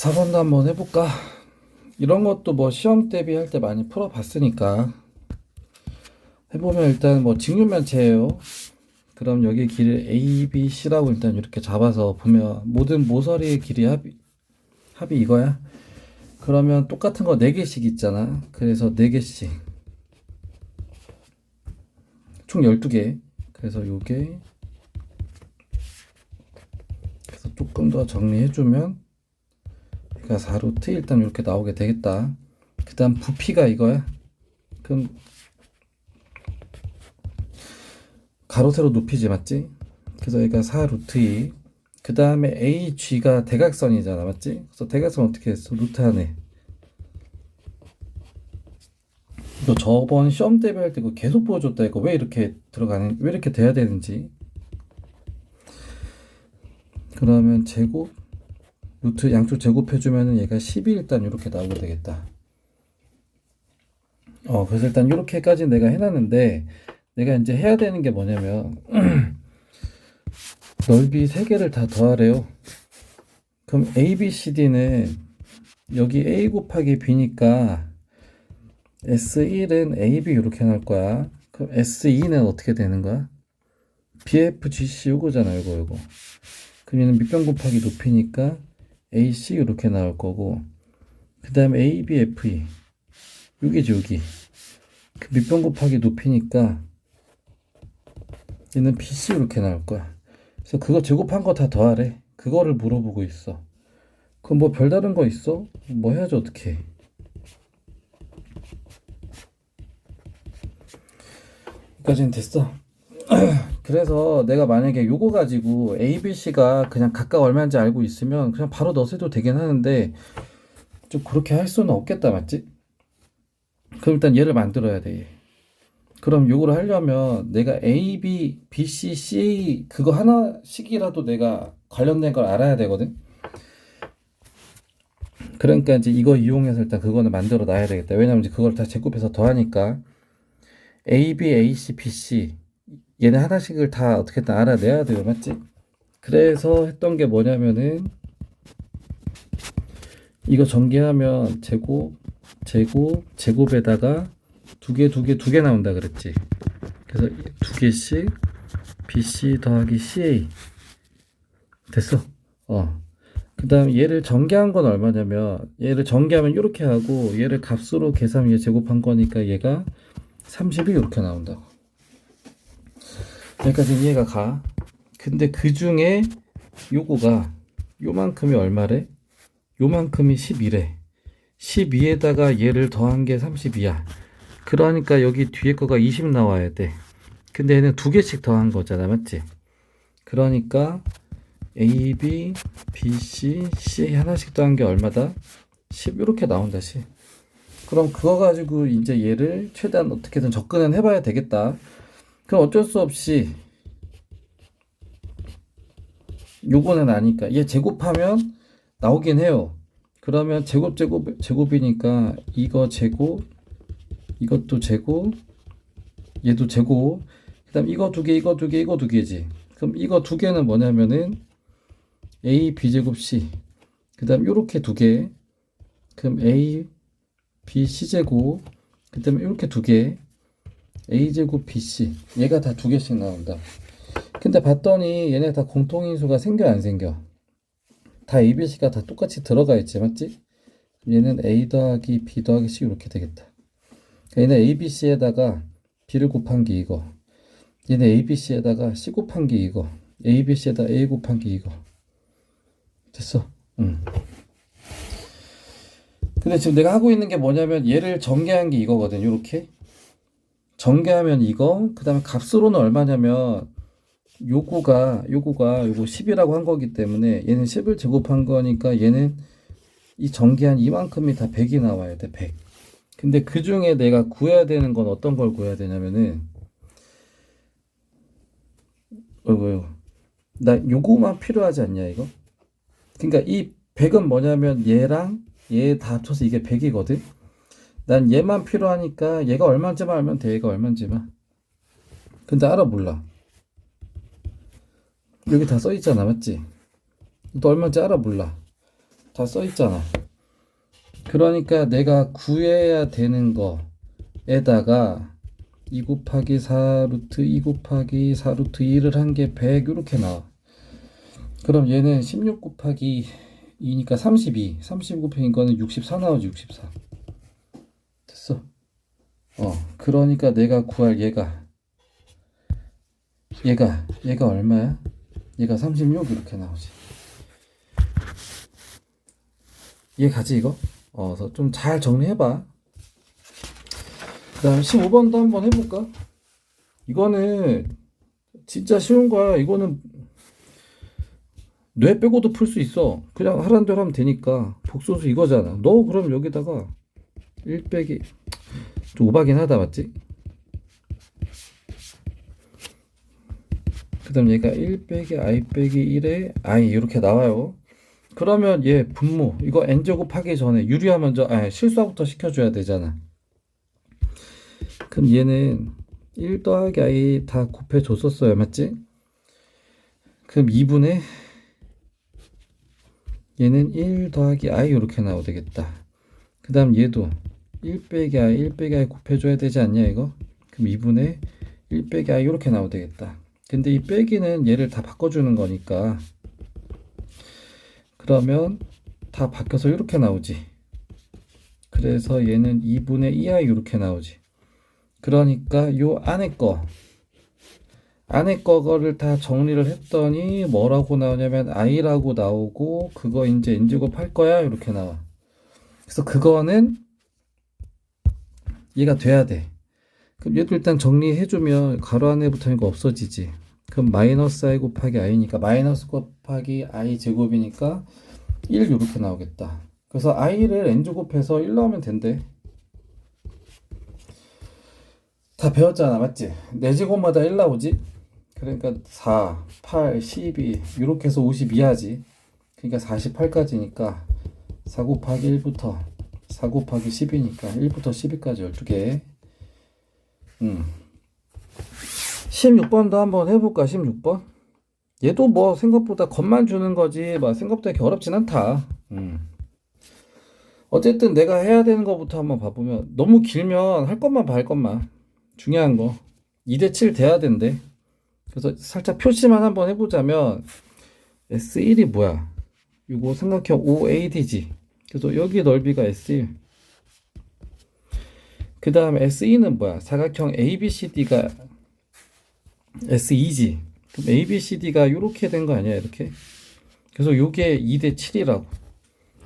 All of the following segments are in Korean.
4번도 한번 해볼까? 이런 것도 뭐 시험 대비할 때 많이 풀어봤으니까 해보면 일단 뭐 직육면체예요. 그럼 여기 길을 A, B, C라고 일단 이렇게 잡아서 보면 모든 모서리의 길이 합이 이거야. 그러면 똑같은 거 4개씩 있잖아. 그래서 4개씩 총 12개. 그래서 요게 그래서 조금 더 정리해주면 그러니까 4루트 일단 이렇게 나오게 되겠다. 그 다음 부피가 이거야. 그럼 가로 세로 높이지 맞지? 그래서 여기가 4루트 2. 그 다음에 AG가 대각선이잖아 맞지? 그래서 대각선 어떻게 했어? 루트 안에 이거 저번 시험 대비할 때 이거 계속 보여줬다. 이거 왜 이렇게 들어가는 왜 이렇게 돼야 되는지. 그러면 제곱 루트 양쪽 제곱해주면은 얘가 10이 일단 이렇게 나오게 되겠다. 그래서 일단 이렇게까지 내가 해놨는데 내가 이제 해야 되는 게 뭐냐면 넓이 3개를 다 더하래요. 그럼 A, B, C, D는 여기 A 곱하기 B니까 S1은 AB 이렇게 나올 거야. 그럼 S2는 어떻게 되는 거야? BFGC 요거잖아 요거. 그럼 얘는 밑변 곱하기 높이니까 AC 이렇게 나올 거고 그 다음에 ABFE 여기지 여기 그 밑변 곱하기 높이니까 얘는 BC 이렇게 나올 거야. 그래서 그거 제곱한 거 다 더하래. 그거를 물어보고 있어. 그럼 뭐 별다른 거 있어? 뭐 해야지 어떡해. 여기까지는 됐어. 그래서 내가 만약에 요거 가지고 ABC가 그냥 각각 얼마인지 알고 있으면 그냥 바로 넣어도 되긴 하는데 좀 그렇게 할 수는 없겠다 맞지? 그럼 일단 얘를 만들어야 돼. 그럼 요거를 하려면 내가 A, B, B, C, C 그거 하나씩이라도 내가 관련된 걸 알아야 되거든. 그러니까 이제 이거 이용해서 일단 그거는 만들어 놔야 되겠다. 왜냐면 이제 그걸 다 제곱해서 더하니까 A, B, A, C, B, C 얘네 하나씩을 다 어떻게든 알아내야 돼요 맞지? 그래서 했던 게 뭐냐면은 이거 전개하면 제곱에다가 두 개 나온다 그랬지. 그래서 2개씩 BC 더하기 CA 됐어. 그 다음 얘를 전개한 건 얼마냐면 얘를 전개하면 이렇게 하고 얘를 값으로 계산 위에 제곱한 거니까 얘가 30이 이렇게 나온다고. 여기까지 이해가 가. 근데 그 중에 요거가 요만큼이 얼마래? 요만큼이 12래. 12에다가 얘를 더한 게 32야. 그러니까 여기 뒤에 거가 20 나와야 돼. 근데 얘는 2개씩 더한 거잖아 맞지? 그러니까 A, B, B, C, C 하나씩 더한 게 얼마다? 10 이렇게 나온다 10. 그럼 그거 가지고 이제 얘를 최대한 어떻게든 접근은 해봐야 되겠다. 그럼 어쩔 수 없이 요거는 아니까 얘 제곱하면 나오긴 해요. 그러면 제곱이니까 이거 제곱 이것도 제곱 얘도 제곱 그 다음 이거 2개 이거 2개 이거 2개지. 그럼 이거 2개는 뭐냐면은 A B제곱 C 그 다음 요렇게 2개 그럼 A B C제곱 그 다음에 이렇게 2개 A제곱 BC 얘가 다 2개씩 나온다. 근데 봤더니 얘네 다 공통인수가 생겨 안 생겨? 다 ABC가 다 똑같이 들어가 있지 맞지? 얘는 A 더하기 B 더하기 C 이렇게 되겠다. 얘는 ABC에다가 B를 곱한 게 이거 얘는 ABC에다가 C 곱한 게 이거 ABC에다 A 곱한 게 이거 됐어. 근데 지금 내가 하고 있는 게 뭐냐면 얘를 전개한 게 이거거든. 요렇게 전개하면 이거 그 다음에 값으로는 얼마냐면 요거 10이라고 한 거기 때문에 얘는 10을 제곱한 거니까 얘는 이 전개한 이만큼이 다 100이 나와야 돼. 100. 근데 그 중에 내가 구해야 되는 건 어떤 걸 구해야 되냐면은 나 요거만 필요하지 않냐 이거? 그러니까 이 100은 뭐냐면 얘랑 얘 다 합쳐서 이게 100이거든. 난 얘만 필요하니까 얘가 얼마인지만 알면 돼. 얘가 얼마인지만. 근데 알아 몰라. 여기 다 써 있잖아 맞지? 너 얼마인지 알아 몰라. 다 써 있잖아. 그러니까 내가 구해야 되는 거에다가 2 곱하기 4 루트 2 곱하기 4 루트 2를 한 게 100 이렇게 나와. 그럼 얘는 16 곱하기 2니까 32. 30 곱하기 이거는 64 나오지. 64. 됐어. 그러니까 내가 구할 얘가 얼마야? 얘가 36 이렇게 나오지. 얘 가지 이거? 그래서 좀 잘 정리해봐. 그 다음 15번도 한번 해볼까? 이거는 진짜 쉬운 거야. 이거는 뇌 빼고도 풀 수 있어. 그냥 하라는 대로 하면 되니까. 복소수 이거잖아. 너 그럼 여기다가 1 빼기 좀 오바긴 하다 맞지? 그 다음 얘가 1 빼기 i 빼기 1에 i 이렇게 나와요. 그러면 얘 분모 이거 n제곱 하기 전에 유리화 먼저 실수화부터 시켜줘야 되잖아. 그럼 얘는 1 더하기 i 다 곱해줬었어요 맞지? 그럼 2분의 얘는 1 더하기 i 이렇게 나오면 되겠다. 그 다음 얘도 1 빼기 i 곱해줘야 되지 않냐 이거? 그럼 2분의 1 빼기 i 이렇게 나오면 되겠다. 근데 이 빼기는 얘를 다 바꿔주는 거니까 그러면 다 바뀌어서 이렇게 나오지. 그래서 얘는 2분의 2i 이렇게 나오지. 그러니까 요 안에 거를 다 정리를 했더니 뭐라고 나오냐면 i라고 나오고 그거 이제 n제곱 할 거야 이렇게 나와. 그래서 그거는 얘가 돼야 돼. 그럼 얘도 일단 정리해주면 가로 안에 붙은 거 없어지지. 그럼 마이너스 i 곱하기 i니까 마이너스 곱하기 i 제곱이니까 1 이렇게 나오겠다. 그래서 i를 n제곱해서 1 나오면 된대. 다 배웠잖아 맞지? 4제곱마다 1 나오지? 그러니까 4, 8, 12 이렇게 해서 52 하지. 그러니까 48까지니까 4 곱하기 1부터 4 곱하기 10이니까 1부터 12까지 12개. 16번도 한번 해볼까? 16번? 얘도 뭐 생각보다 겁만 주는 거지 뭐 생각보다 그렇게 어렵진 않다. 어쨌든 내가 해야 되는 거부터 한번 봐보면 너무 길면 할 것만 봐. 할 것만 중요한 거 2대7 돼야 된대. 그래서 살짝 표시만 한번 해보자면 S1이 뭐야? 이거 삼각형 OAD지. 그래서 여기 넓이가 S1. 그 다음에 S2는 뭐야? 사각형 ABCD가 S2지. 그럼 ABCD가 이렇게 된 거 아니야? 이렇게. 그래서 요게 2대7이라고.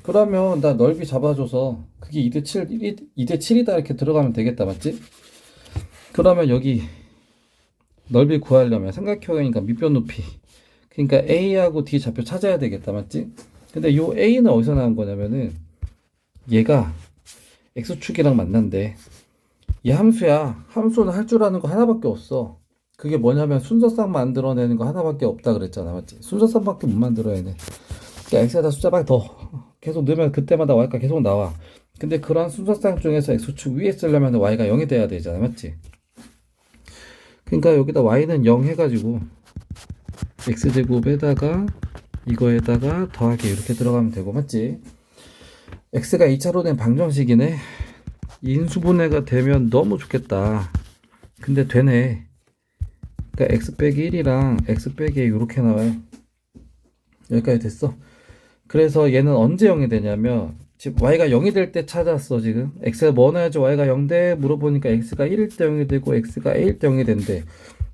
그러면 나 넓이 잡아줘서 그게 2대7이다 이렇게 들어가면 되겠다. 맞지? 그러면 여기 넓이 구하려면 삼각형이니까 밑변 높이. 그러니까 A하고 D 좌표 찾아야 되겠다. 맞지? 근데 요 A는 어디서 나온 거냐면은 얘가 X축이랑 만난대. 얘 함수야. 함수는 할 줄 아는 거 하나밖에 없어. 그게 뭐냐면 순서상 만들어내는 거 하나밖에 없다 그랬잖아. 맞지? 순서상밖에 못 만들어 얘네. 그러니까 X에다 숫자 막 더 계속 넣으면 그때마다 Y가 계속 나와. 근데 그런 순서상 중에서 X축 위에 쓰려면 Y가 0이 돼야 되잖아. 맞지? 그러니까 여기다 Y는 0 해가지고 X제곱에다가 이거에다가 더하기 이렇게 들어가면 되고. 맞지? X가 2차로 된 방정식이네. 인수분해가 되면 너무 좋겠다. 근데 되네. 그러니까 x 빼기 1이랑 x 빼기 이렇게 나와요. 여기까지 됐어. 그래서 얘는 언제 0이 되냐면 지금 y가 0이 될 때 찾았어. 지금 x가 뭐 넣어야지 y가 0 돼? 물어보니까 x가 1일 때 0이 되고 x가 a일 때 0이 된대.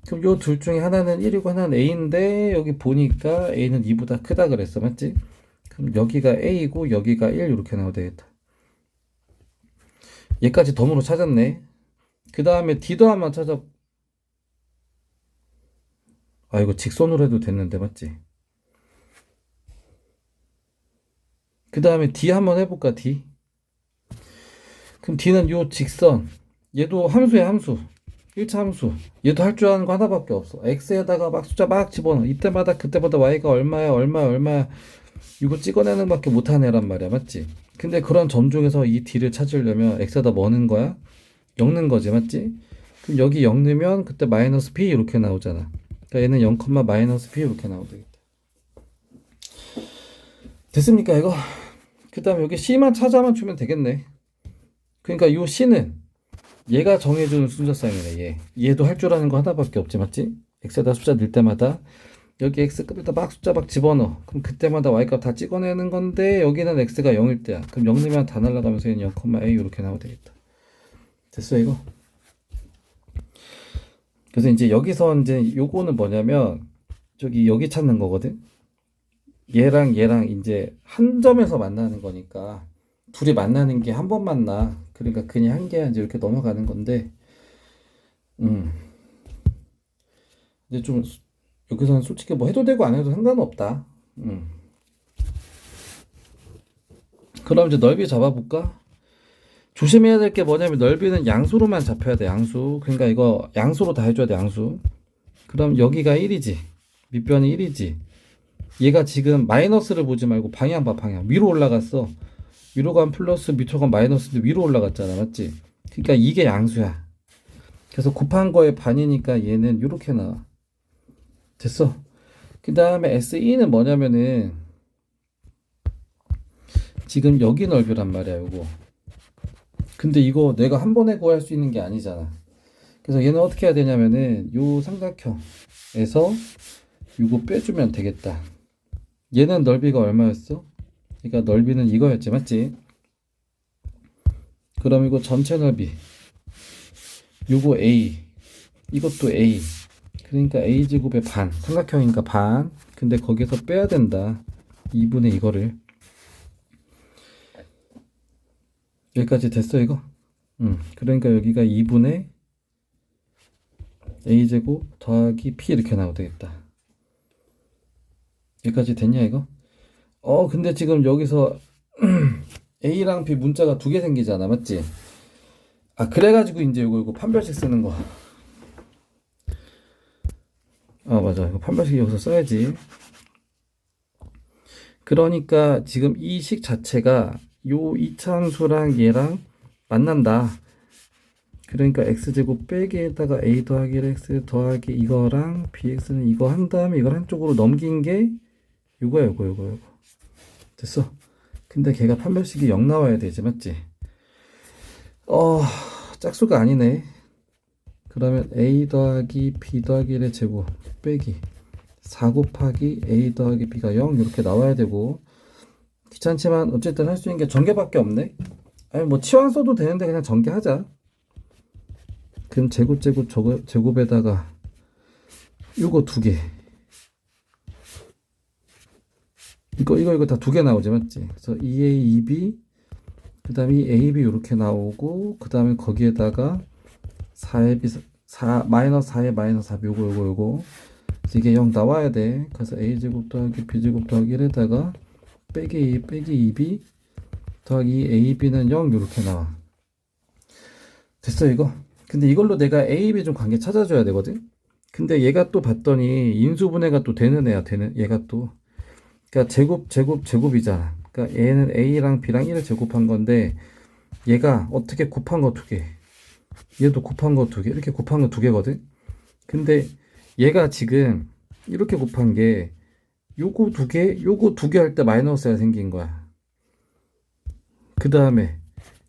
그럼 요 둘 중에 하나는 1이고 하나는 a인데 여기 보니까 a는 2보다 크다 그랬어. 맞지? 그럼 여기가 a이고 여기가 1 이렇게 나오면 되겠다. 얘까지 덤으로 찾았네. 그 다음에 d도 한번 찾아. 이거 직선으로 해도 됐는데 맞지? 그 다음에 d 한번 해볼까? d. 그럼 d는 요 직선. 얘도 함수야 함수. 1차 함수. 얘도 할 줄 아는 거 하나밖에 없어. x에다가 막 숫자 막 집어넣어. 이때마다 그때마다 y가 얼마야 얼마야 이거 찍어내는 밖에 못하는 애란 말이야. 맞지? 근데 그런 점 중에서 이 d를 찾으려면 x에다 뭐 넣는 거야? 0 넣는 거지. 맞지? 그럼 여기 0 넣으면 그때 마이너스 b 이렇게 나오잖아. 그러니까 얘는 0, 마이너스 b 이렇게 나오면 되겠다. 됐습니까 이거? 그 다음에 여기 C만 찾아만 주면 되겠네. 그러니까 요 C는 얘가 정해주는 순서상이네. 얘도 할 줄 아는 거 하나밖에 없지, 맞지? x에다 숫자 넣을 때마다 여기 x값에다 막 숫자 막 집어넣어. 그럼 그때마다 y값 다 찍어내는 건데 여기는 x가 0일 때야. 그럼 0 넣으면 다 날라가면서 얘는 0,a 이렇게 나오면 되겠다. 됐어 이거? 그래서 이제 여기서 이제 요거는 뭐냐면 저기 여기 찾는 거거든. 얘랑 얘랑 이제 한 점에서 만나는 거니까 둘이 만나는 게 한 번 만나. 그러니까 그냥 한 개 이제 이렇게 넘어가는 건데, 근데 좀 여기서는 솔직히 뭐 해도 되고 안 해도 상관은 없다. 그럼 이제 넓이 잡아볼까? 조심해야 될 게 뭐냐면 넓이는 양수로만 잡혀야 돼. 양수. 그러니까 이거 양수로 다 해줘야 돼. 양수. 그럼 여기가 1이지. 밑변이 1이지. 얘가 지금 마이너스를 보지 말고 방향 봐. 방향 위로 올라갔어. 위로 간 플러스 밑으로 간 마이너스인데 위로 올라갔잖아. 맞지? 그러니까 이게 양수야. 그래서 곱한 거의 반이니까 얘는 이렇게 나와. 됐어. 그 다음에 SE는 뭐냐면은 지금 여기 넓이란 말이야. 요거. 근데 이거 내가 한 번에 구할 수 있는 게 아니잖아. 그래서 얘는 어떻게 해야 되냐면은 요 삼각형에서 요거 빼주면 되겠다. 얘는 넓이가 얼마였어? 그러니까 넓이는 이거였지, 맞지? 그럼 이거 전체 넓이 요거 A, 이것도 A. 그러니까 A제곱의 반. 삼각형이니까 반. 근데 거기서 빼야 된다. 2분의 이거를. 여기까지 됐어 이거? 그러니까 여기가 2분의 A제곱 더하기 P 이렇게 나오면 되겠다. 여기까지 됐냐 이거? 근데 지금 여기서 A랑 B 문자가 두 개 생기잖아, 맞지? 그래가지고 이제 이거 판별식 쓰는 거. 맞아. 이거 판별식 여기서 써야지. 그러니까 지금 이 식 자체가 요 이차함수랑 얘랑 만난다. 그러니까 x제곱 빼기에다가 a 더하기 x 더하기 이거랑 bx는 이거 한 다음에 이걸 한쪽으로 넘긴 게 요거야, 요거. 됐어. 근데 걔가 판별식이 0 나와야 되지, 맞지? 짝수가 아니네. 그러면 a 더하기 b 더하기 1의 제곱 빼기 4 곱하기 a 더하기 b가 0 이렇게 나와야 되고, 귀찮지만 어쨌든 할 수 있는 게 전개밖에 없네. 아니 뭐 치환 써도 되는데 그냥 전개하자. 그럼 제곱에다가 요거 두 개. 이거 다 두 개 나오지, 맞지? 그래서 2a, 2b, 그 다음에 ab 이렇게 나오고, 그 다음에 거기에다가 4ab, 마이너스 4에 마이너스 4, 요거. 그래서 이게 0 나와야 돼. 그래서 a제곱 더하기 b제곱 더하기 1에다가 빼기 2b 더하기 ab는 0 이렇게 나와. 됐어 이거? 근데 이걸로 내가 a, b 좀 관계 찾아줘야 되거든? 근데 얘가 또 봤더니 인수분해가 또 되는 애야. 얘가 또. 그러니까 제곱이잖아. 그러니까 얘는 a랑 b랑 1을 제곱한 건데 얘가 어떻게 곱한 거 두 개. 얘도 곱한 거 두 개. 이렇게 곱한 거 두 개거든? 근데 얘가 지금 이렇게 곱한 게 요거 두 개 할 때 마이너스가 생긴 거야. 그 다음에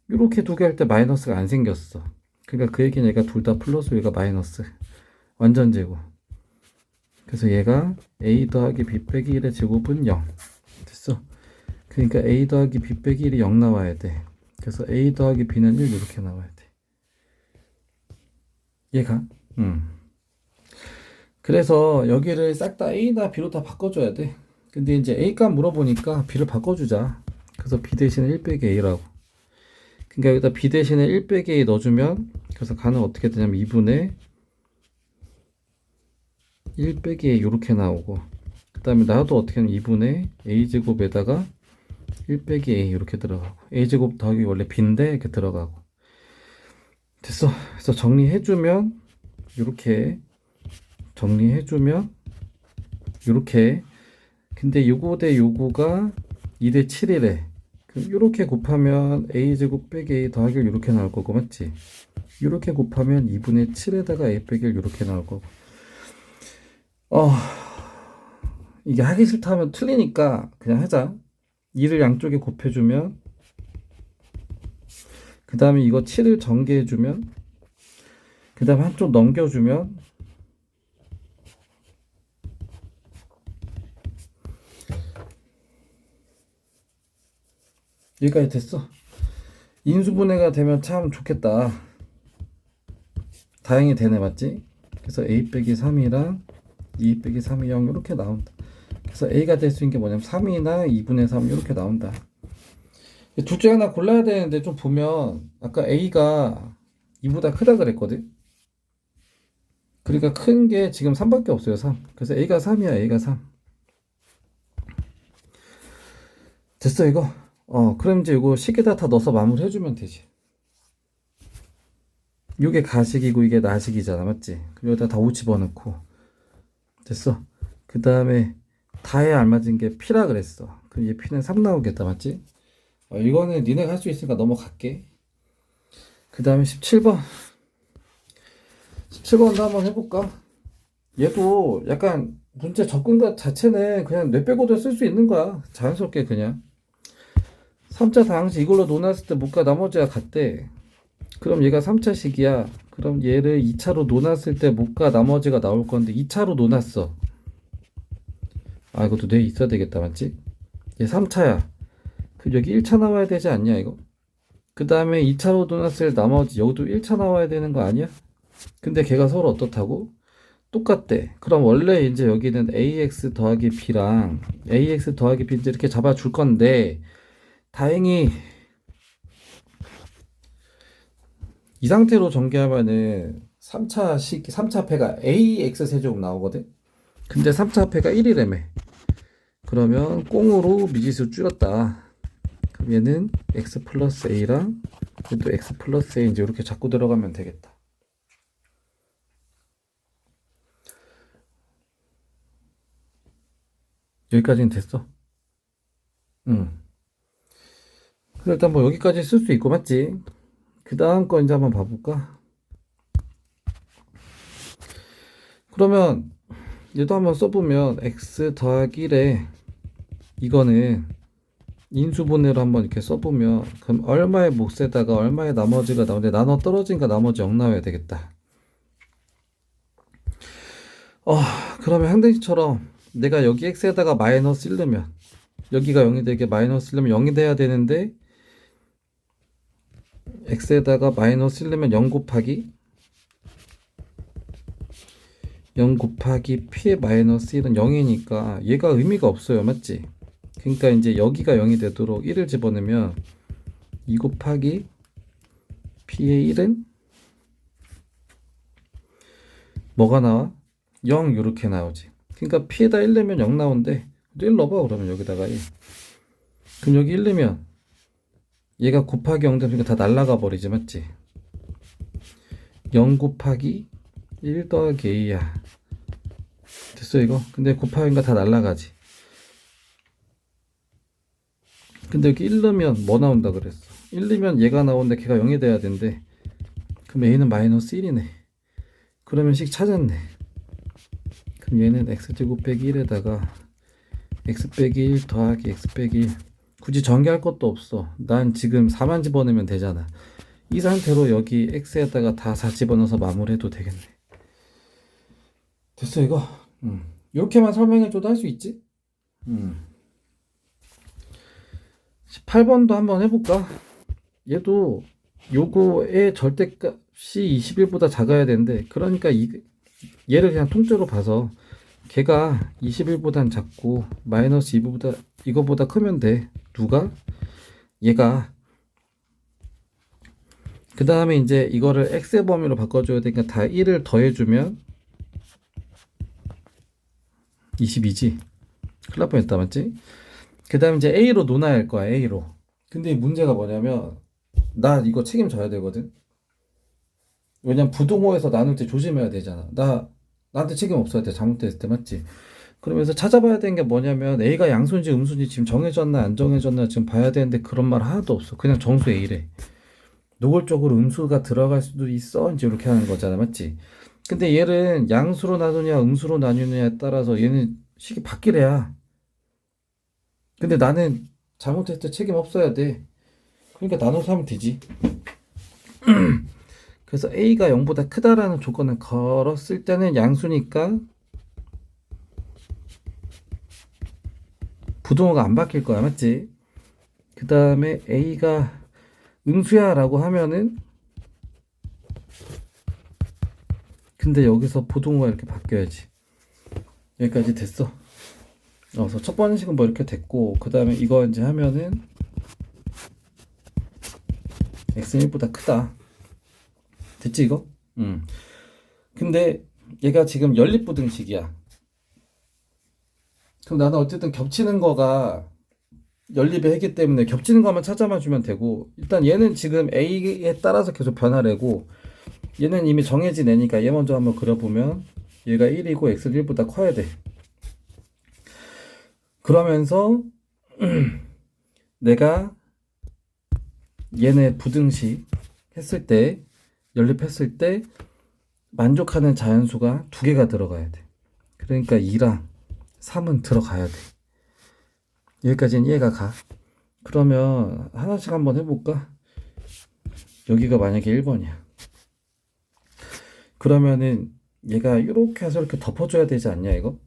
이렇게 두 개 할 때 마이너스가 안 생겼어. 그러니까 그 얘기는 얘가 둘 다 플러스, 얘가 마이너스. 완전 제곱. 그래서 얘가 a 더하기 b 빼기 1의 제곱은 0. 됐어. 그러니까 a 더하기 b 빼기 1이 0 나와야 돼. 그래서 a 더하기 b는 1 이렇게 나와야 돼. 얘가. 그래서 여기를 싹 다 a나 b로 다 바꿔줘야 돼. 근데 이제 a 값 물어보니까 b를 바꿔주자. 그래서 b 대신에 1 빼기 a라고. 그러니까 여기다 b 대신에 1 빼기 a 넣어주면, 그래서 가는 어떻게 되냐면 2분의 1 빼기 a 이렇게 나오고, 그 다음에 나도 어떻게 하면 2분의 a제곱에다가 1 빼기 a 이렇게 들어가고, a제곱 더하기 원래 b인데 이렇게 들어가고. 됐어. 그래서 정리해주면 이렇게 정리해주면 이렇게. 근데 요거 대 요거가 2대 7이래. 그럼 이렇게 곱하면 a제곱 빼기 a 더하기 1 이렇게 나올 거고, 맞지? 이렇게 곱하면 2분의 7에다가 a 빼기 1 이렇게 나올 거고. 이게 하기 싫다 하면 틀리니까 그냥 하자. 2를 양쪽에 곱해주면, 그 다음에 이거 7을 전개해주면, 그 다음에 한쪽 넘겨주면, 여기까지 됐어. 인수분해가 되면 참 좋겠다. 다행히 되네, 맞지? 그래서 a 빼기 3이랑 2 빼기 3이 0 이렇게 나온다. 그래서 a가 될 수 있는 게 뭐냐면 3이나 2분의 3 이렇게 나온다. 둘 중에 하나 골라야 되는데 좀 보면 아까 a가 2보다 크다 그랬거든. 그러니까 큰 게 지금 3밖에 없어요. 3. 그래서 a가 3이야. a가 3. 됐어 이거. 그럼 이제 이거 식에다 다 넣어서 마무리 해주면 되지. 이게 가식이고 이게 나식이잖아, 맞지? 그럼 여기다 다 5 집어넣고. 됐어. 그 다음에 다에 알맞은 게 p라 그랬어. 그럼 얘 p는 3 나오겠다, 맞지? 이거는 니네가 할 수 있으니까 넘어갈게. 그 다음에 17번. 17번도 한번 해볼까? 얘도 약간 문제 접근과 자체는 그냥 뇌 빼고도 쓸 수 있는 거야. 자연스럽게 그냥. 3차 다항식 이걸로 논했을 때 못가 나머지가 같대. 그럼 얘가 3차식이야. 그럼 얘를 2차로 논았을 때 못가 나머지가 나올 건데 2차로 논았어. 이것도 뇌 있어야 되겠다, 맞지? 얘 3차야. 그럼 여기 1차 나와야 되지 않냐, 이거? 그 다음에 2차로 논았을 나머지 여기도 1차 나와야 되는 거 아니야? 근데 걔가 서로 어떻다고? 똑같대. 그럼 원래 이제 여기는 ax 더하기 b랑 ax 더하기 b 이렇게 잡아줄 건데 다행히 이 상태로 전개하면은 3차 패가 ax 세제곱 나오거든. 근데 3차 패가 1이라며. 그러면 꽁으로 미지수 줄였다. 그럼 얘는 x 플러스 a랑 또 x 플러스 a 이제 이렇게 자꾸 들어가면 되겠다. 여기까지는 됐어. 일단 뭐 여기까지 쓸 수 있고, 맞지? 그 다음 거 이제 한번 봐볼까? 그러면 얘도 한번 써보면 x 더하기 1에 이거는 인수분해로 한번 이렇게 써보면 그럼 얼마의 몫에다가 얼마의 나머지가 나오는데 나눠 떨어진가 나머지 0 나와야 되겠다. 그러면 항등식처럼 내가 여기 x에다가 마이너스 1 넣으면 여기가 0이 되게 마이너스 1 넣으면 0이 돼야 되는데 x에다가 마이너스 1 넣으면 0 곱하기 p의 마이너스 1은 0이니까 얘가 의미가 없어요, 맞지? 그러니까 이제 여기가 0이 되도록 1을 집어넣으면 2 곱하기 p의 1은 뭐가 나와? 0 이렇게 나오지. 그러니까 p에다 1 넣으면 0 나온대. 1 넣어봐 그러면 여기다가 1. 그럼 여기 1 넣으면 얘가 곱하기 0 되면 다 날라가 버리지, 맞지? 0 곱하기 1 더하기 a야. 됐어 이거? 근데 곱하기가 다 날라가지. 근데 여기 1 넣으면 뭐 나온다 그랬어? 1 넣으면 얘가 나오는데 걔가 0이 돼야 된대. 그럼 a는 마이너스 1이네. 그러면 식 찾았네. 그럼 얘는 x제곱 빼기 1에다가 x 빼기 1 더하기 x 빼기 1. 굳이 전개할 것도 없어. 난 지금 4만 집어넣으면 되잖아. 이 상태로 여기 x에다가 다 4 집어넣어서 마무리해도 되겠네. 됐어 이거? 이렇게만 설명해줘도 할 수 있지? 18번도 한번 해볼까? 얘도 요거의 절대값이 21보다 작아야 되는데 그러니까 얘를 그냥 통째로 봐서 걔가 21보단 작고 마이너스 2보다 이거보다 크면 돼. 누가? 얘가. 그 다음에 이제 이거를 x의 범위로 바꿔줘야 되니까 다 1을 더해주면 22지. 큰일 날 뻔했다, 맞지? 그 다음에 이제 a로 논아야 할 거야, a로. 근데 문제가 뭐냐면 나 이거 책임져야 되거든. 왜냐면 부동호에서 나눌 때 조심해야 되잖아. 나한테 책임 없어야 돼. 잘못됐을 때, 맞지? 그러면서 찾아봐야 되는 게 뭐냐면 A가 양수인지 음수인지 지금 정해졌나 안 정해졌나 지금 봐야 되는데 그런 말 하나도 없어. 그냥 정수 A래. 노골적으로 음수가 들어갈 수도 있어. 이제 이렇게 하는 거잖아, 맞지? 근데 얘는 양수로 나누냐 음수로 나누냐에 따라서 얘는 식이 바뀌래야. 근데 나는 잘못했을 때 책임 없어야 돼. 그러니까 나눠서 하면 되지. 그래서 A가 0보다 크다라는 조건을 걸었을 때는 양수니까 부동호가 안 바뀔 거야, 맞지? 그 다음에 A가 음수야 라고 하면은, 근데 여기서 부동호가 이렇게 바뀌어야지. 여기까지 됐어. 그래서 첫 번째 식은 뭐 이렇게 됐고, 그 다음에 이거 이제 하면은 x는 1보다 크다. 됐지 이거? 근데 얘가 지금 연립부등식이야. 그럼 나는 어쨌든 겹치는 거가 연립의 해기 때문에 겹치는 것만 찾아만 주면 되고, 일단 얘는 지금 A에 따라서 계속 변화래고, 얘는 이미 정해진 애니까 얘 먼저 한번 그려보면 얘가 1이고 x는 1보다 커야 돼. 그러면서 내가 얘네 부등식 했을 때, 연립했을 때 만족하는 자연수가 두 개가 들어가야 돼. 그러니까 2랑 3은 들어가야 돼. 여기까지는 이해가 가. 그러면 하나씩 한번 해볼까? 여기가 만약에 1번이야. 그러면은 얘가 이렇게 해서 이렇게 덮어줘야 되지 않냐 이거?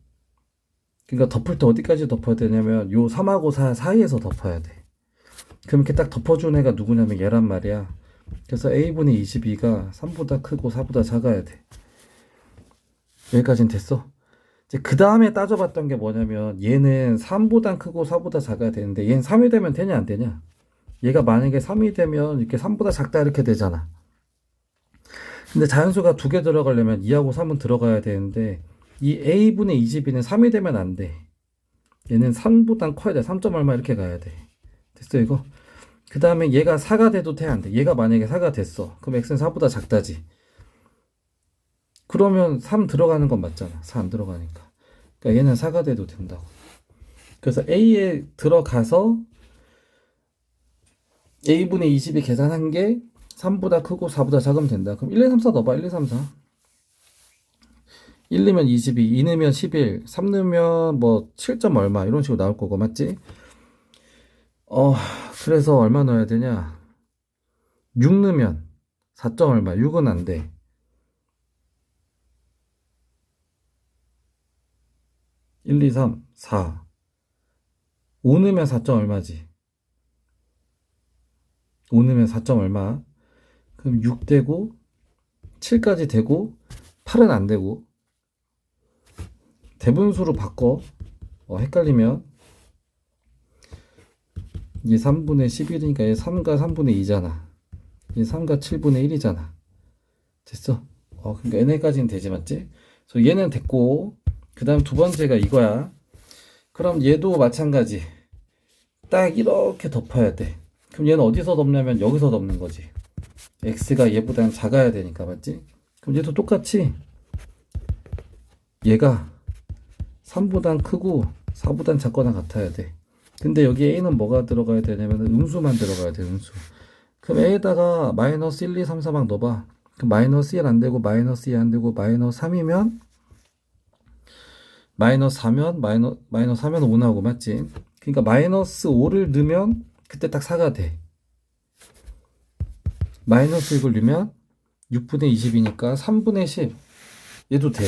그러니까 덮을 때 어디까지 덮어야 되냐면 요 3하고 4 사이에서 덮어야 돼. 그럼 이렇게 딱 덮어준 애가 누구냐면 얘란 말이야. 그래서 A분의 22가 3보다 크고 4보다 작아야 돼. 여기까지는 됐어. 이제 그 다음에 따져봤던 게 뭐냐면 얘는 3보다 크고 4보다 작아야 되는데 얘는 3이 되면 되냐 안 되냐? 얘가 만약에 3이 되면 이렇게 3보다 작다 이렇게 되잖아. 근데 자연수가 두 개 들어가려면 2하고 3은 들어가야 되는데 이 A분의 22는 3이 되면 안 돼. 얘는 3보다 커야 돼. 3점 얼마 이렇게 가야 돼. 됐어 이거? 그 다음에 얘가 4가 돼도 돼 안 돼? 얘가 만약에 4가 됐어. 그럼 x는 4보다 작다지. 그러면 3 들어가는 건 맞잖아. 4 안 들어가니까. 그러니까 얘는 4가 돼도 된다고. 그래서 A에 들어가서 A분의 20이 계산한 게 3보다 크고 4보다 작으면 된다. 그럼 1, 2, 3, 4 넣어봐. 1, 2, 3, 4. 1 넣으면 22, 2 넣으면 11, 3 넣으면 뭐 7점 얼마 이런 식으로 나올 거고 맞지? 그래서 얼마 넣어야 되냐? 6 넣으면 4점 얼마? 6은 안 돼. 1, 2, 3, 4. 5 넣으면 4점 얼마지? 5 넣으면 4점 얼마? 그럼 6 되고 7까지 되고 8은 안 되고 대분수로 바꿔. 헷갈리면 이게 3분의 11이니까 얘 3과 3분의 2잖아. 얘 3과 7분의 1이잖아. 됐어? 그러니까 얘네까지는 되지 맞지? 그래서 얘는 됐고 그 다음 두 번째가 이거야. 그럼 얘도 마찬가지. 딱 이렇게 덮어야 돼. 그럼 얘는 어디서 덮냐면 여기서 덮는 거지. x가 얘보다는 작아야 되니까 맞지? 그럼 얘도 똑같이 얘가 3보단 크고 4보단 작거나 같아야 돼. 근데 여기 a는 뭐가 들어가야 되냐면 음수만 들어가야 돼. 음수. 그럼 a에다가 마이너스 1, 2, 3, 4 막 넣어봐. 그럼 마이너스 1 안 되고 마이너스 2 안 되고 마이너스 3이면 마이너스 4면 마이너스 4면 5 나오고 맞지? 그러니까 마이너스 5를 넣으면 그때 딱 4가 돼. 마이너스 6을 넣으면 6분의 20이니까 3분의 10 얘도 돼.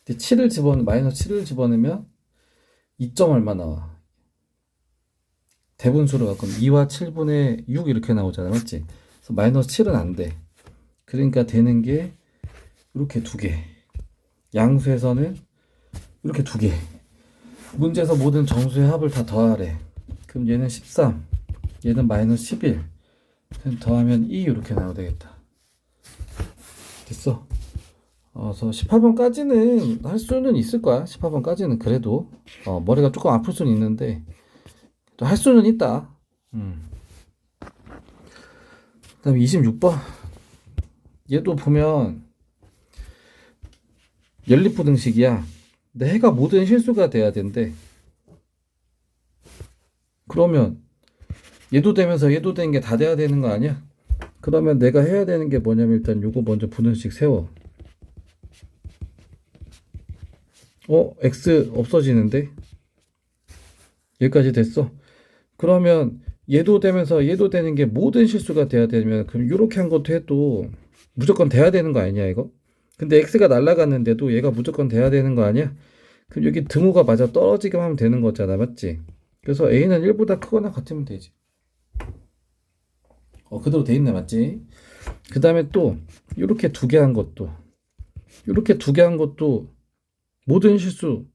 근데 7을 마이너스 7을 집어넣으면 2점 얼마 나와? 대분수로 바꾸면 2와 7분의 6 이렇게 나오잖아 맞지? 그래서 마이너스 7은 안 돼. 그러니까 되는 게 이렇게 두 개. 양수에서는 이렇게 두 개. 문제에서 모든 정수의 합을 다 더하래. 그럼 얘는 13, 얘는 마이너스 11. 그럼 더하면 2 이렇게 나와야 되겠다. 됐어. 그래서 18번까지는 할 수는 있을 거야. 18번까지는 그래도 머리가 조금 아플 수는 있는데 또 할 수는 있다. 그다음에 26번. 얘도 보면 연립부등식이야. 근데 해가 모든 실수가 돼야 된대. 그러면 얘도 되면서 얘도 되는 게 다 돼야 되는 거 아니야? 그러면 내가 해야 되는 게 뭐냐면 일단 요거 먼저 부등식 세워. x 없어지는데? 여기까지 됐어. 그러면 얘도 되면서 얘도 되는 게 모든 실수가 돼야 되면 그럼 이렇게 한 것도 해도 무조건 돼야 되는 거 아니냐 이거? 근데 x가 날아갔는데도 얘가 무조건 돼야 되는 거 아니야? 그럼 여기 등호가 맞아 떨어지기만 하면 되는 거잖아, 맞지? 그래서 a는 1보다 크거나 같으면 되지. 그대로 돼 있네, 맞지? 그 다음에 또 이렇게 두 개 한 것도 이렇게 두 개 한 것도 모든 실수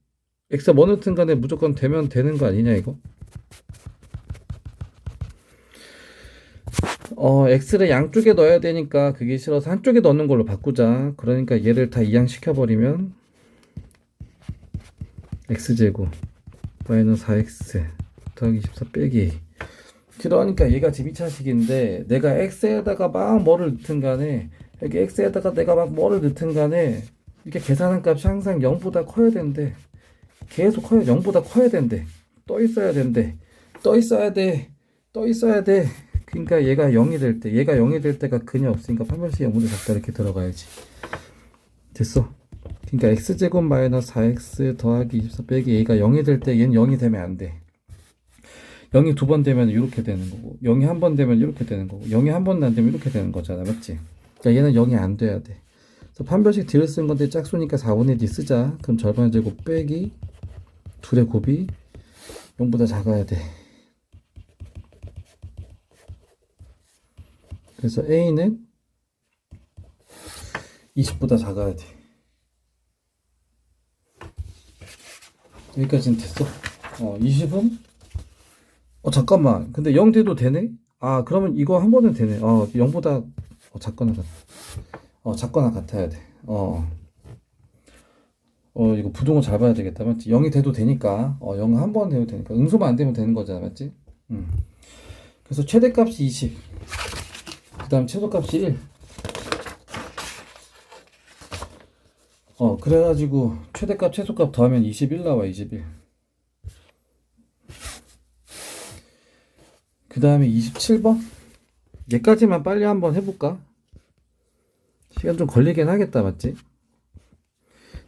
x가 뭐든 간에 무조건 되면 되는 거 아니냐 이거? x를 양쪽에 넣어야 되니까 그게 싫어서 한쪽에 넣는 걸로 바꾸자. 그러니까 얘를 다 이항시켜버리면 x제곱 마이너스 4x 더하기 24 빼기. 그러니까 얘가 지금 2차식인데 내가 x에다가 막 뭐를 넣든 간에 여기 x에다가 내가 막 뭐를 넣든 간에 이렇게 계산한 값이 항상 0보다 커야 된대. 계속 커야 0보다 커야 된대. 떠 있어야 된대. 떠 있어야 돼. 떠 있어야 돼. 그러니까 얘가 0이 될 때, 얘가 0이 될 때가 근이 없으니까 판별식 0보다 작다 이렇게 들어가야지. 됐어. 그러니까 x제곱 마이너스 4x 더하기 24 빼기 얘가 0이 될 때 얘는 0이 되면 안 돼. 0이 두 번 되면 이렇게 되는 거고 0이 한 번 되면 이렇게 되는 거고 0이 한 번도 안 되면 이렇게 되는 거잖아, 맞지? 그러니까 얘는 0이 안 돼야 돼. 그래서 판별식 D를 쓴 건데 짝수니까 4분의 D 쓰자. 그럼 절반 제곱 빼기 둘의 곱이 0보다 작아야 돼. 그래서 A는 20보다 작아야 돼. 여기까지는 됐어. 20은? 잠깐만. 근데 0 돼도 되네? 그러면 이거 한 번은 되네. 0보다 작거나 같아야 돼. 이거 부등호 잘 봐야 되겠다. 맞지? 0이 돼도 되니까. 0 한 번 돼도 되니까. 응수만 안 되면 되는 거잖아. 맞지? 그래서 최대값이 20. 그 다음 최소값이 1. 그래가지고 최대값 최소값 더하면 21 나와. 21. 그 다음에 27번. 얘까지만 빨리 한번 해볼까? 시간 좀 걸리긴 하겠다, 맞지?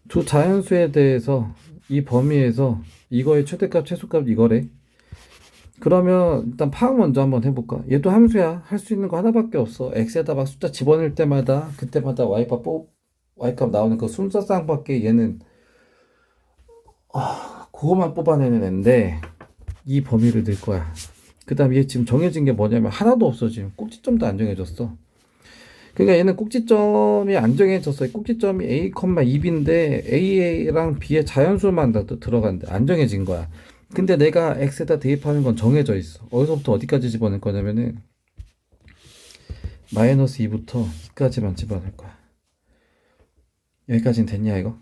두 자연수에 대해서 이 범위에서 이거의 최대값 최소값 이거래. 그러면 일단 파악 먼저 한번 해볼까? 얘도 함수야. 할 수 있는 거 하나밖에 없어. x에다 막 숫자 집어넣을 때마다 그때마다 y값 나오는 그 순서쌍밖에 얘는 그거만 뽑아내는 앤데 이 범위를 넣을 거야. 그 다음에 얘 지금 정해진 게 뭐냐면 하나도 없어. 지금 꼭지점도 안 정해졌어. 그러니까 얘는 꼭지점이 안 정해졌어. 꼭지점이 a, 2b인데 a랑 b의 자연수만 들어간대. 안 정해진 거야. 근데 내가 x에다 대입하는 건 정해져 있어. 어디서부터 어디까지 집어넣을 거냐면은 마이너스 2부터 2까지만 집어넣을 거야. 여기까지는 됐냐 이거?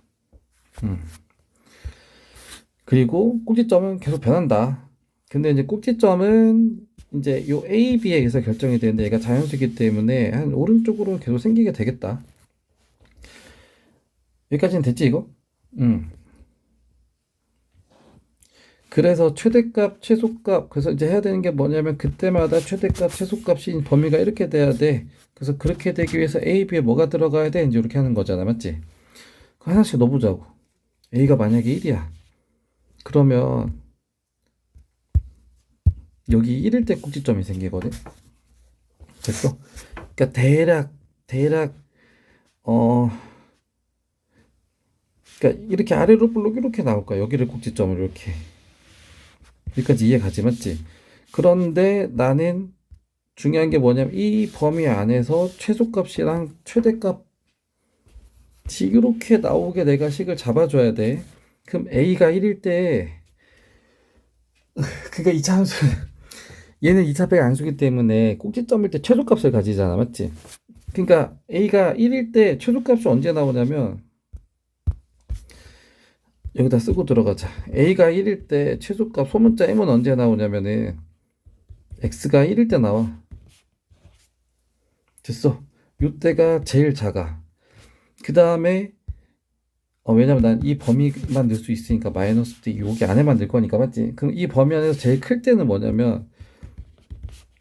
그리고 꼭지점은 계속 변한다. 근데 이제 꼭지점은 이제 요 A, B에 의해서 결정이 되는데 얘가 자연수이기 때문에 한 오른쪽으로 계속 생기게 되겠다. 여기까지는 됐지 이거? 그래서 최대값, 최소값, 그래서 이제 해야 되는 게 뭐냐면 그때마다 최대값, 최소값이 범위가 이렇게 돼야 돼. 그래서 그렇게 되기 위해서 A, B에 뭐가 들어가야 돼? 이제 이렇게 하는 거잖아, 맞지? 하나씩 넣어보자고. A가 만약에 1이야. 그러면 여기 1일 때 꼭지점이 생기거든. 됐어? 그러니까 대략 그러니까 이렇게 아래로 볼록 이렇게 나올 거야. 여기를 꼭지점으로 이렇게. 여기까지 이해 가지, 맞지? 그런데 나는 중요한 게 뭐냐면 이 범위 안에서 최소값이랑 최대값이 이렇게 나오게 내가 식을 잡아줘야 돼. 그럼 A가 1일 때 그러니까 2차 함수 얘는 2차 배가 함수기 때문에 꼭지점일 때 최소값을 가지잖아, 맞지? 그러니까 A가 1일 때 최소값이 언제 나오냐면 여기다 쓰고 들어가자. A가 1일 때 최소값 소문자 M은 언제 나오냐면은 X가 1일 때 나와. 됐어. 요때가 제일 작아. 그 다음에 왜냐면 난 이 범위만 넣을 수 있으니까 마이너스 D 여기 안에만 넣을 거니까, 맞지? 그럼 이 범위 안에서 제일 클 때는 뭐냐면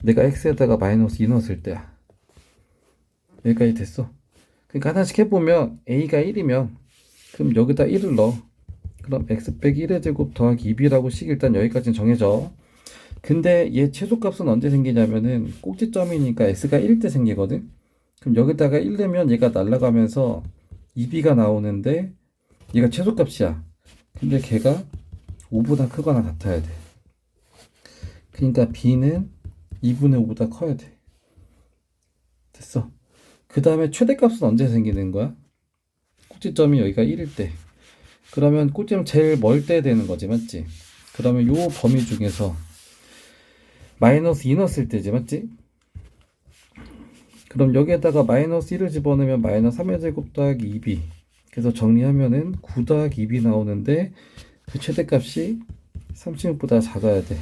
내가 X에다가 마이너스 2 넣었을 때야. 여기까지 됐어. 그러니까 하나씩 해보면 A가 1이면 그럼 여기다 1을 넣어. 그럼 X 빼기 1의 제곱 더하기 2B라고 식 일단 여기까지는 정해져. 근데 얘 최소값은 언제 생기냐면은 꼭지점이니까 x가 1 때 생기거든. 그럼 여기다가 1 넣으면 얘가 날아가면서 2b가 나오는데 얘가 최소값이야. 근데 걔가 5보다 크거나 같아야 돼. 그러니까 b는 2분의 5보다 커야 돼. 됐어. 그 다음에 최대값은 언제 생기는 거야? 꼭지점이 여기가 1일 때. 그러면 꼭지점 제일 멀 때 되는 거지, 맞지? 그러면 요 범위 중에서 마이너스 2 넣었을 때지, 맞지? 그럼 여기에다가 마이너스 1을 집어넣으면 마이너스 3의 제곱 더하기 2b. 그래서 정리하면은 9 더하기 2b 나오는데 그 최대값이 36보다 작아야 돼.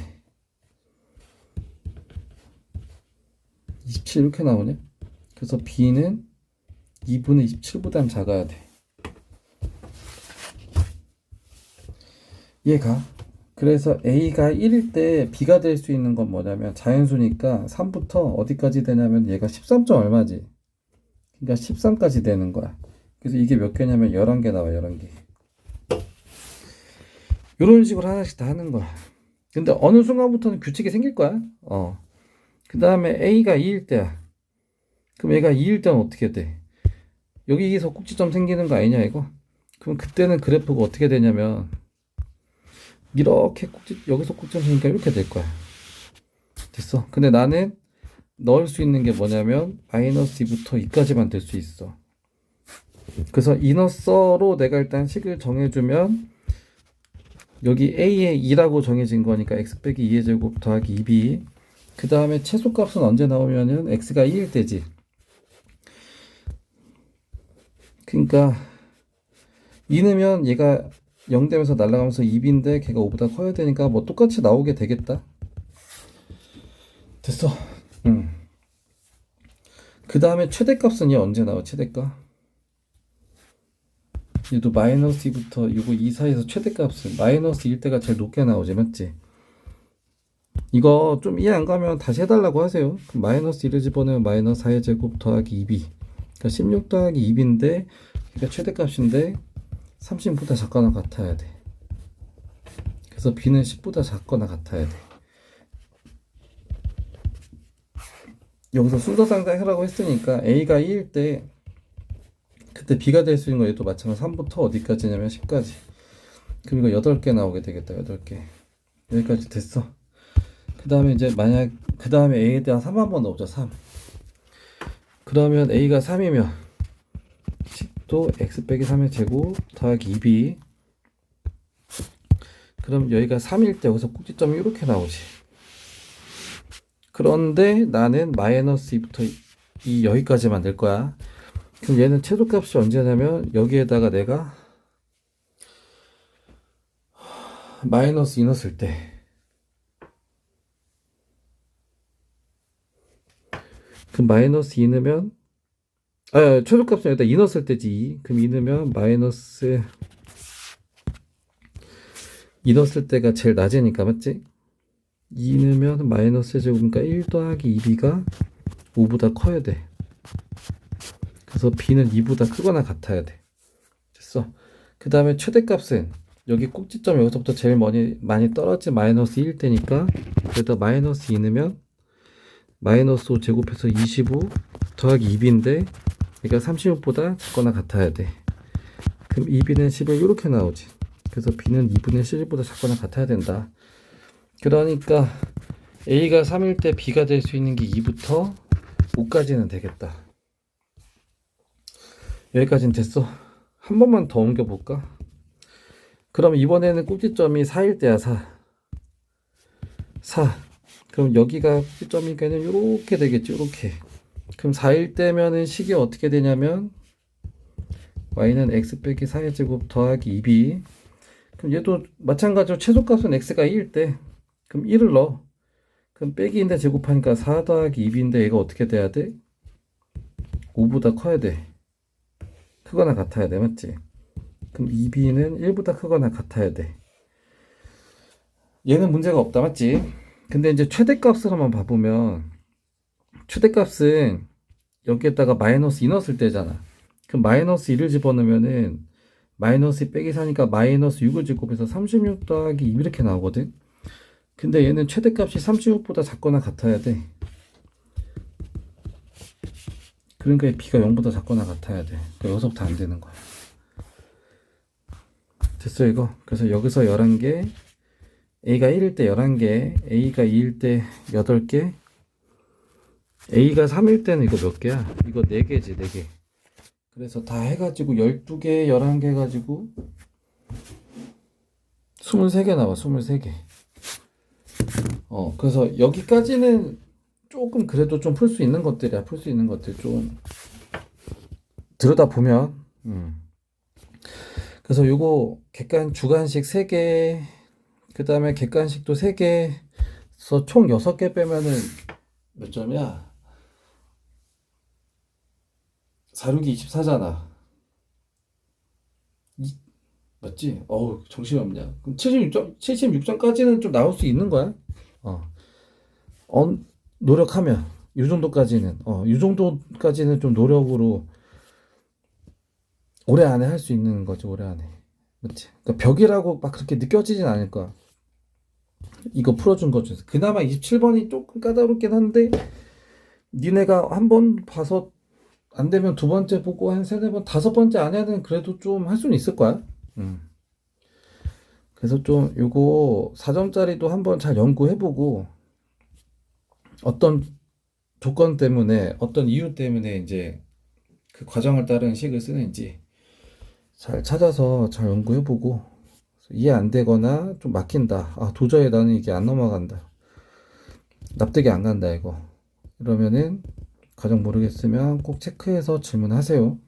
27 이렇게 나오냐? 그래서 b는 2분의 27보다 작아야 돼. 얘가 그래서 a가 1일 때 b가 될 수 있는 건 뭐냐면 자연수니까 3부터 어디까지 되냐면 얘가 13. 얼마지? 그러니까 13까지 되는 거야. 그래서 이게 몇 개냐면 11개 나와. 11개. 이런 식으로 하나씩 다 하는 거야. 근데 어느 순간부터는 규칙이 생길 거야. 그 다음에 a가 2일 때야. 그럼 얘가 2일 때는 어떻게 돼? 여기서 꼭지점 생기는 거 아니냐 이거? 그럼 그때는 그래프가 어떻게 되냐면 이렇게 여기서 꼭지점 생기니까 이렇게 될 거야. 됐어. 근데 나는 넣을 수 있는 게 뭐냐면 마이너스 2부터 2까지만 될 수 있어. 그래서 이너서로 내가 일단 식을 정해주면 여기 a의 2라고 정해진 거니까 x 빼기 2의 제곱 더하기 2b. 그 다음에 최소값은 언제 나오면은 x가 2일 때지. 그러니까 2 넣으면 얘가 0 되면서 날아가면서 2b인데 걔가 5보다 커야 되니까 뭐 똑같이 나오게 되겠다. 됐어. 그 다음에 최대값은 얘 언제 나와? 최대값 얘도 마이너스 2부터 이거 2 사이에서 최대값은 마이너스 1 때가 제일 높게 나오지, 맞지? 이거 좀 이해 안 가면 다시 해달라고 하세요. 그럼 마이너스 1을 집어넣으면 마이너스 4의 제곱 더하기 2b. 그러니까 16 더하기 2b인데 그러니까 최대값인데 30보다 작거나 같아야 돼. 그래서 b는 10보다 작거나 같아야 돼. 여기서 순서 상당하라고 했으니까 a가 2일 때 그때 b가 될 수 있는 거 얘도 마찬가지 3부터 어디까지냐면 10까지. 그럼 이거 8개 나오게 되겠다. 8개. 여기까지 됐어. 그 다음에 이제 만약 그 다음에 a에 대한 3 한번 넣어보자. 3. 그러면 a가 3이면 10도 x 빼기 3의 제곱 더하기 2b. 그럼 여기가 3일 때 여기서 꼭지점이 이렇게 나오지. 그런데 나는 마이너스 2부터 2 여기까지만 낼 거야. 그럼 얘는 최소값이 언제냐면 여기에다가 내가 마이너스 2 넣었을 때. 그럼 마이너스 2 넣으면 최소값은 여기다 2 넣었을 때지. 2. 그럼 2 넣으면 마이너스 2 넣었을 때가 제일 낮으니까, 맞지? 2 넣으면 마이너스 제곱이니까 1 더하기 2b가 5보다 커야 돼. 그래서 b는 2보다 크거나 같아야 돼. 됐어. 그 다음에 최대값은 여기 꼭지점 여기서부터 제일 많이 떨어진 마이너스 1일 때니까 여기다 마이너스 2 넣으면 마이너스 5 제곱해서 25 더하기 2b인데 그러니까 36보다 작거나 같아야 돼. 그럼 2b는 11 이렇게 나오지. 그래서 b는 2분의 11보다 작거나 같아야 된다. 그러니까 a가 3일 때 b가 될 수 있는 게 2부터 5까지는 되겠다. 여기까지는 됐어. 한 번만 더 옮겨볼까? 그럼 이번에는 꼭지점이 4일 때야. 4. 그럼 여기가 꼭지점이니까 이렇게 되겠지. 이렇게. 그럼 4일 때면은 식이 어떻게 되냐면 y는 x 빼기 4의 제곱 더하기 2b. 그럼 얘도 마찬가지로 최소값은 x가 2일 때 그럼 1을 넣어. 그럼 빼기인데 제곱하니까 4 더하기 2b인데 얘가 어떻게 돼야 돼? 5보다 커야 돼. 크거나 같아야 돼, 맞지? 그럼 2b는 1보다 크거나 같아야 돼. 얘는 문제가 없다, 맞지? 근데 이제 최대값을 한번 봐보면 최대값은 여기에다가 마이너스 2 넣었을 때잖아. 그럼 마이너스 1을 집어넣으면은 마이너스 빼기 4니까 마이너스 6을 제곱해서 36 더하기 2 이렇게 나오거든. 근데 얘는 최대값이 36보다 작거나 같아야 돼. 그러니까 b가 0보다 작거나 같아야 돼. 그러니까 여기서부터 안 되는 거야. 됐어 이거. 그래서 여기서 11개, a가 1일 때 11개, a가 2일 때 8개, a가 3일 때는 이거 몇 개야? 이거 4개지 4개. 그래서 다 해가지고 12개, 11개 해가지고 23개 나와. 23개. 그래서 여기까지는 조금 그래도 좀 풀 수 있는 것들이야. 풀 수 있는 것들 좀 들여다보면. 그래서 요거 주간식 3개, 그 다음에 객관식도 3개에서 총 6개 빼면은 몇 점이야? 4, 6이 24잖아. 맞지? 정신이 없냐. 그럼 76점까지는 좀 나올 수 있는 거야. 어, 노력하면. 이 정도까지는. 이 정도까지는 좀 노력으로 올해 안에 할 수 있는 거지, 올해 안에. 맞지? 그러니까 벽이라고 막 그렇게 느껴지진 않을 거야. 이거 풀어준 거 중에서. 그나마 27번이 조금 까다롭긴 한데, 니네가 한 번 봐서 안 되면 두 번째 보고 한 세네 번, 다섯 번째 안에는 그래도 좀 할 수는 있을 거야. 그래서 좀 요거 4점짜리도 한번 잘 연구해보고, 어떤 조건 때문에, 어떤 이유 때문에 이제 그 과정을 따른 식을 쓰는지 잘 찾아서 잘 연구해보고, 이해 안 되거나 좀 막힌다. 도저히 나는 이게 안 넘어간다. 납득이 안 간다, 이거. 이러면은 과정 모르겠으면 꼭 체크해서 질문하세요.